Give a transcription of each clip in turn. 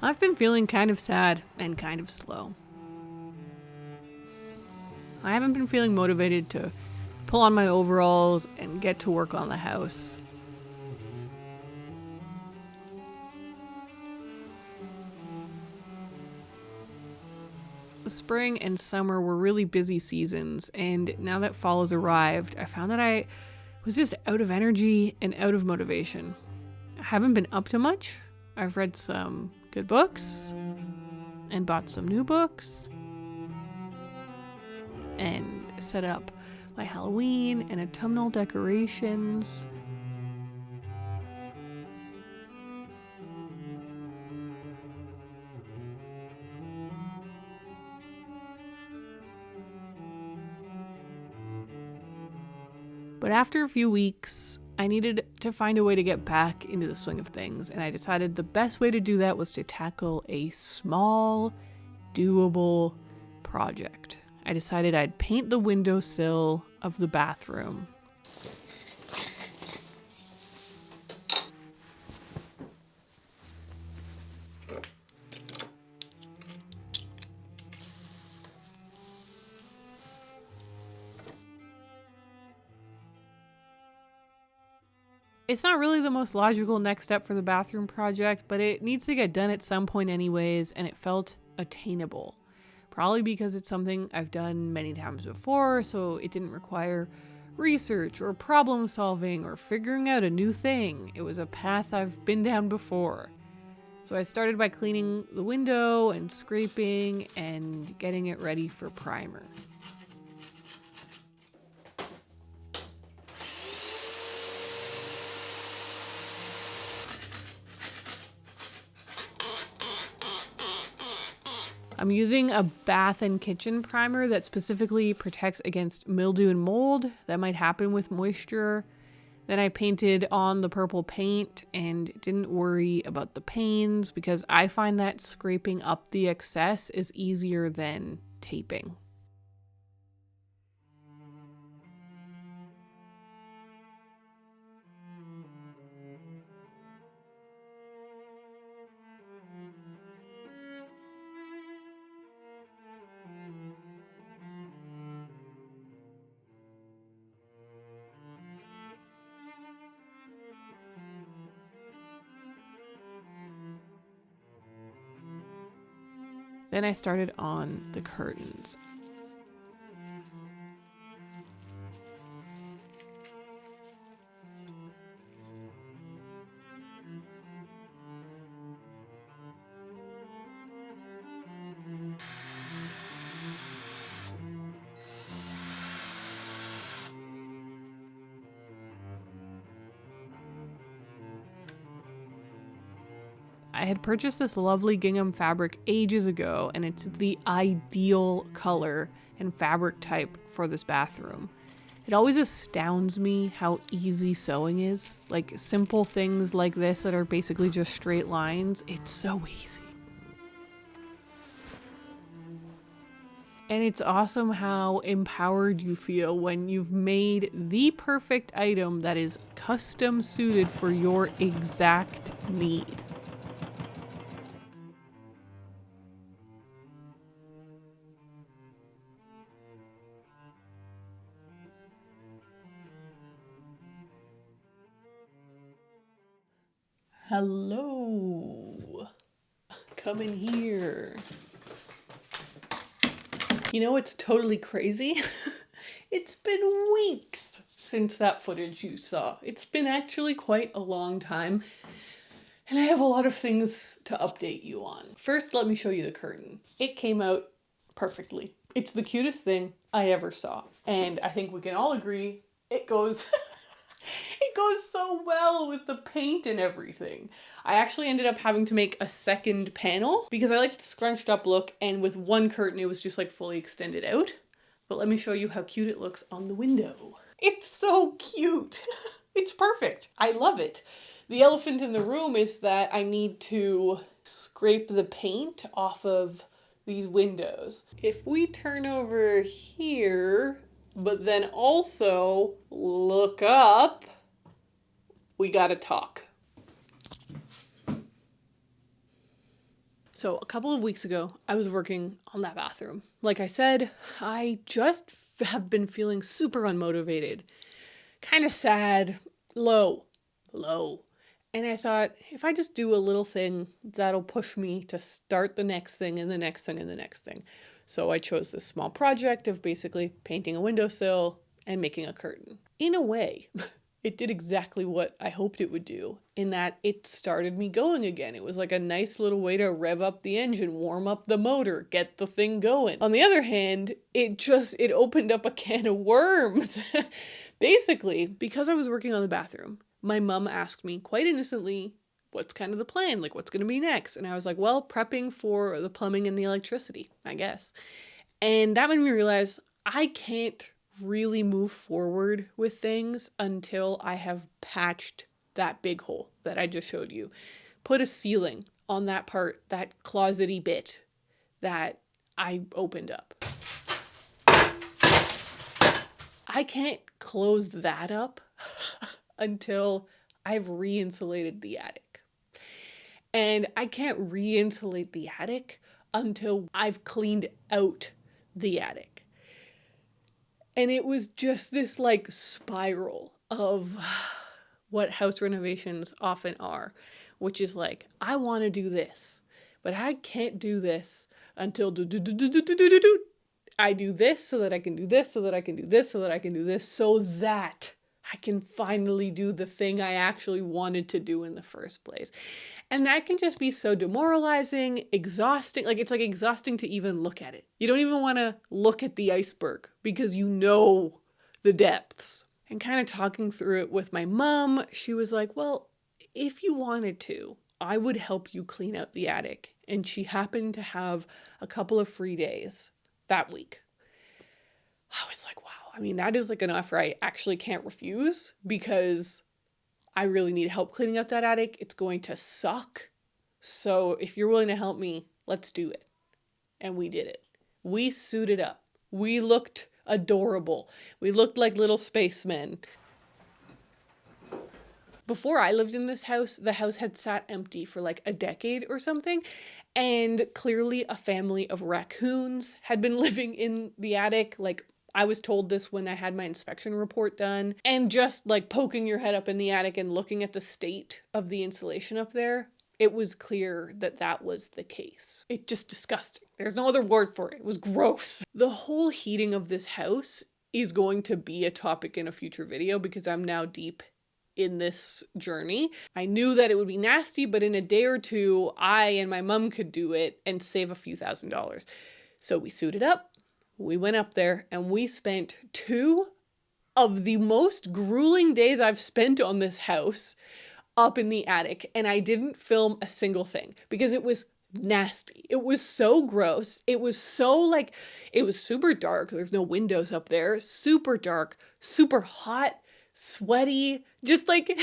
I've been feeling kind of sad and kind of slow. I haven't been feeling motivated to pull on my overalls and get to work on the house. The spring and summer were really busy seasons, and now that fall has arrived, I found that I was just out of energy and out of motivation. I haven't been up to much. I've read some good books and bought some new books and set up my Halloween and autumnal decorations. But after a few weeks, I needed to find a way to get back into the swing of things, and I decided the best way to do that was to tackle a small, doable project. I decided I'd paint the windowsill of the bathroom. It's not really the most logical next step for the bathroom project, but it needs to get done at some point anyways, and it felt attainable. Probably because it's something I've done many times before, so it didn't require research or problem solving or figuring out a new thing. It was a path I've been down before. So I started by cleaning the window and scraping and getting it ready for primer. I'm using a bath and kitchen primer that specifically protects against mildew and mold that might happen with moisture. Then I painted on the purple paint and didn't worry about the panes because I find that scraping up the excess is easier than taping. Then I started on the curtains. I had purchased this lovely gingham fabric ages ago, and it's the ideal color and fabric type for this bathroom. It always astounds me how easy sewing is. Like simple things like this that are basically just straight lines, it's so easy. And it's awesome how empowered you feel when you've made the perfect item that is custom suited for your exact need. Hello. Come in here. You know what's totally crazy? It's been weeks since that footage you saw. It's been actually quite a long time, and I have a lot of things to update you on. First, let me show you the curtain. It came out perfectly. It's the cutest thing I ever saw, and I think we can all agree it goes it goes so well with the paint and everything. I actually ended up having to make a second panel because I like the scrunched up look, and with one curtain it was just like fully extended out. But let me show you how cute it looks on the window. It's so cute. It's perfect. I love it. The elephant in the room is that I need to scrape the paint off of these windows. If we turn over here, but then also look up, we gotta talk. So a couple of weeks ago, I was working on that bathroom. Like I said, I just have been feeling super unmotivated, kind of sad, low. And I thought, if I just do a little thing, that'll push me to start the next thing and the next thing and the next thing. So I chose this small project of basically painting a windowsill and making a curtain. In a way, it did exactly what I hoped it would do, in that it started me going again. It was like a nice little way to rev up the engine, warm up the motor, get the thing going. On the other hand, it opened up a can of worms. Basically, because I was working on the bathroom, my mom asked me quite innocently, what's kind of the plan? Like, what's going to be next? And I was like, well, prepping for the plumbing and the electricity, I guess. And that made me realize I can't really move forward with things until I have patched that big hole that I just showed you. Put a ceiling on that part, that closet-y bit that I opened up. I can't close that up until I've re-insulated the attic. And I can't re-insulate the attic until I've cleaned out the attic. And it was just this like spiral of what house renovations often are, which is like, I want to do this, but I can't do this until I do this so that I can do this, so that I can do this, so that I can do this, so that I can finally do the thing I actually wanted to do in the first place. And that can just be so demoralizing, exhausting. Like, it's like exhausting to even look at it. You don't even want to look at the iceberg because you know the depths. And kind of talking through it with my mom, she was like, well, if you wanted to, I would help you clean out the attic. And she happened to have a couple of free days that week. I was like, wow, I mean, that is like an offer I actually can't refuse, because I really need help cleaning up that attic. It's going to suck. So if you're willing to help me, let's do it. And we did it. We suited up. We looked adorable. We looked like little spacemen. Before I lived in this house, the house had sat empty for like a decade or something. And clearly a family of raccoons had been living in the attic. Like, I was told this when I had my inspection report done. And just like poking your head up in the attic and looking at the state of the insulation up there, it was clear that that was the case. It's just disgusting. There's no other word for it. It was gross. The whole heating of this house is going to be a topic in a future video, because I'm now deep in this journey. I knew that it would be nasty, but in a day or two, I and my mom could do it and save a few $1,000s. So we suited up, we went up there, and we spent 2 of the most grueling days I've spent on this house up in the attic. And I didn't film a single thing because it was nasty. It was so gross. It was so like, it was super dark. There's no windows up there. Super dark, super hot, sweaty, just like, it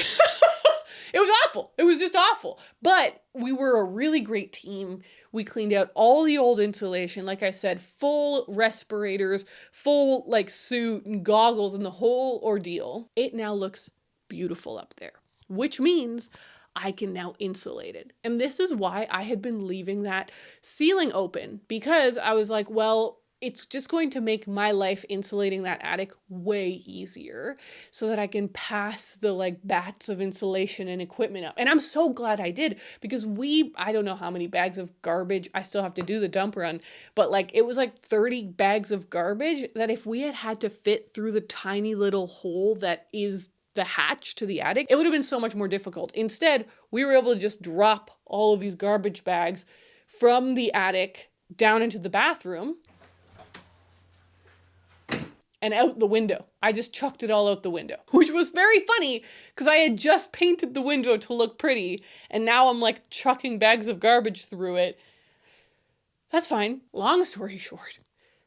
was awful. It was just awful. But we were a really great team. We cleaned out all the old insulation. Like I said, full respirators, full like suit and goggles and the whole ordeal. It now looks beautiful up there, which means I can now insulate it. And this is why I had been leaving that ceiling open, because I was like, well, it's just going to make my life insulating that attic way easier so that I can pass the like bats of insulation and equipment up. And I'm so glad I did, because I don't know how many bags of garbage, I still have to do the dump run, but like it was like 30 bags of garbage that if we had had to fit through the tiny little hole that is the hatch to the attic, it would have been so much more difficult. Instead, we were able to just drop all of these garbage bags from the attic down into the bathroom and out the window. I just chucked it all out the window, which was very funny because I had just painted the window to look pretty, and now I'm like chucking bags of garbage through it. That's fine. Long story short,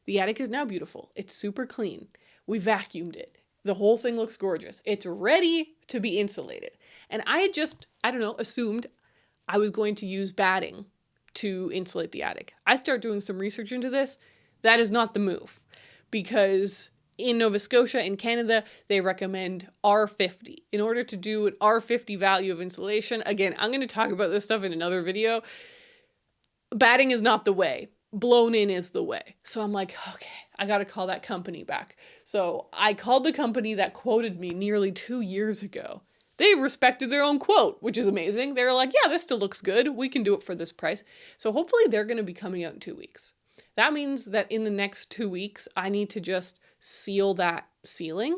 the attic is now beautiful. It's super clean. We vacuumed it. The whole thing looks gorgeous. It's ready to be insulated. And I had just, assumed I was going to use batting to insulate the attic. I start doing some research into this. That is not the move, because in Nova Scotia, in Canada, they recommend R50. In order to do an R50 value of insulation, again, I'm going to talk about this stuff in another video. batting is not the way. Blown in is the way. So I'm like, okay, I got to call that company back. So I called the company that quoted me nearly 2 years ago. They respected their own quote, which is amazing. They were like, yeah, this still looks good. We can do it for this price. So hopefully they're going to be coming out in 2 weeks. That means that in the next 2 weeks, I need to just seal that ceiling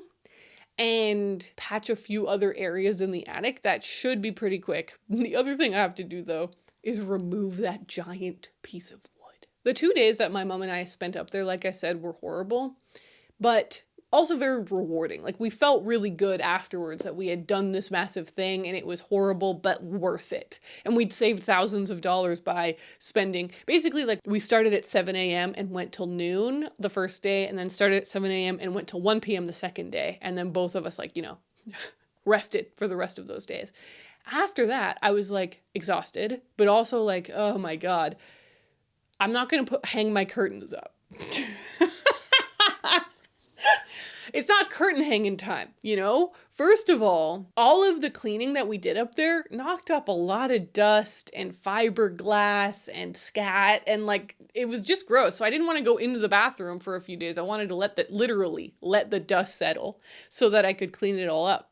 and patch a few other areas in the attic. That should be pretty quick. The other thing I have to do, though, is remove that giant piece of wood. The 2 days that my mom and I spent up there, like I said, were horrible, but also very rewarding. Like, we felt really good afterwards that we had done this massive thing and it was horrible, but worth it. And we'd saved thousands of dollars by spending, basically, like, we started at 7 a.m. and went till noon the first day, and then started at 7 a.m. and went till 1 p.m. the second day. And then both of us, like, rested for the rest of those days. After that, I was like exhausted, but also like, oh my God, I'm not going to hang my curtains up. It's not curtain hanging time, First of all of the cleaning that we did up there knocked up a lot of dust and fiberglass and scat, and like, it was just gross. So I didn't want to go into the bathroom for a few days. I wanted to literally let the dust settle so that I could clean it all up.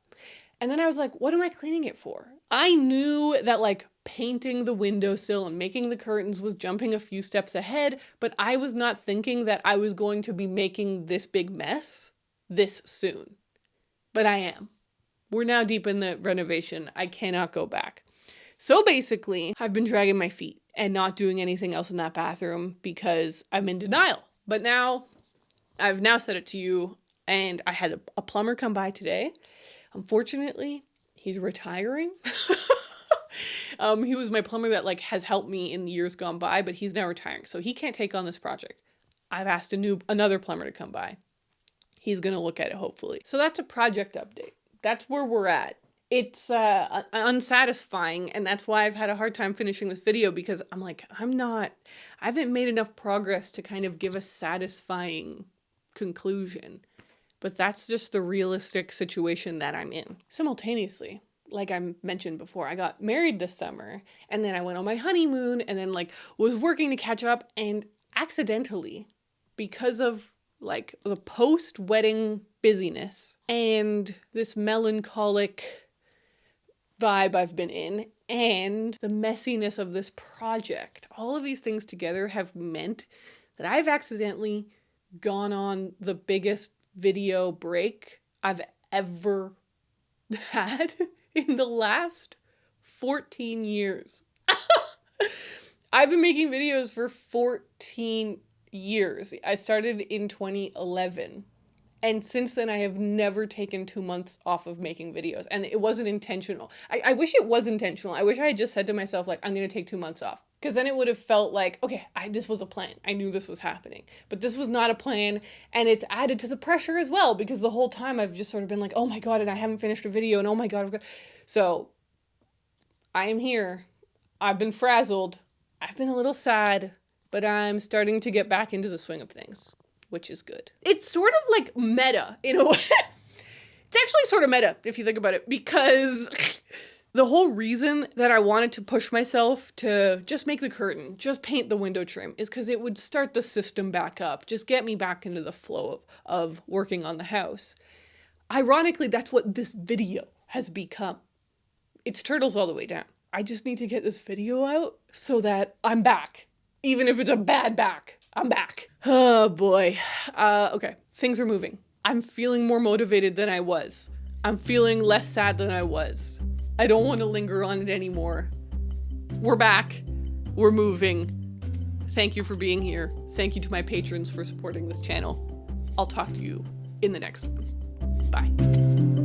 And then I was like, what am I cleaning it for? I knew that like painting the windowsill and making the curtains was jumping a few steps ahead, but I was not thinking that I was going to be making this big mess this soon. But I am. We're now deep in the renovation. I cannot go back. So basically, I've been dragging my feet and not doing anything else in that bathroom because I'm in denial. But now, I've now said it to you, and I had a plumber come by today. Unfortunately, he's retiring. He was my plumber that like has helped me in years gone by, but he's now retiring, so he can't take on this project. I've asked another plumber to come by. He's going to look at it, hopefully. So that's a project update. That's where we're at. It's unsatisfying, and that's why I've had a hard time finishing this video, because I'm like, I haven't made enough progress to kind of give a satisfying conclusion. But that's just the realistic situation that I'm in. Simultaneously, like I mentioned before, I got married this summer, and then I went on my honeymoon, and then like was working to catch up, and accidentally, because of like the post-wedding busyness and this melancholic vibe I've been in and the messiness of this project, all of these things together have meant that I've accidentally gone on the biggest video break I've ever had in the last 14 years. I've been making videos for 14 years. I started in 2011. And since then, I have never taken 2 months off of making videos. And it wasn't intentional. I wish it was intentional. I wish I had just said to myself, like, I'm going to take 2 months off. Because then it would have felt like, okay, this was a plan. I knew this was happening. But this was not a plan. And it's added to the pressure as well. Because the whole time I've just sort of been like, oh my God, and I haven't finished a video. And oh my God. So I am here. I've been frazzled. I've been a little sad. But I'm starting to get back into the swing of things, which is good. It's sort of like meta in a way. It's actually sort of meta if you think about it, because the whole reason that I wanted to push myself to just make the curtain, just paint the window trim, is because it would start the system back up, just get me back into the flow of working on the house. Ironically, that's what this video has become. It's turtles all the way down. I just need to get this video out so that I'm back. Even if it's a bad back, I'm back. Oh boy. Okay, things are moving. I'm feeling more motivated than I was. I'm feeling less sad than I was. I don't want to linger on it anymore. We're back. We're moving. Thank you for being here. Thank you to my patrons for supporting this channel. I'll talk to you in the next one. Bye.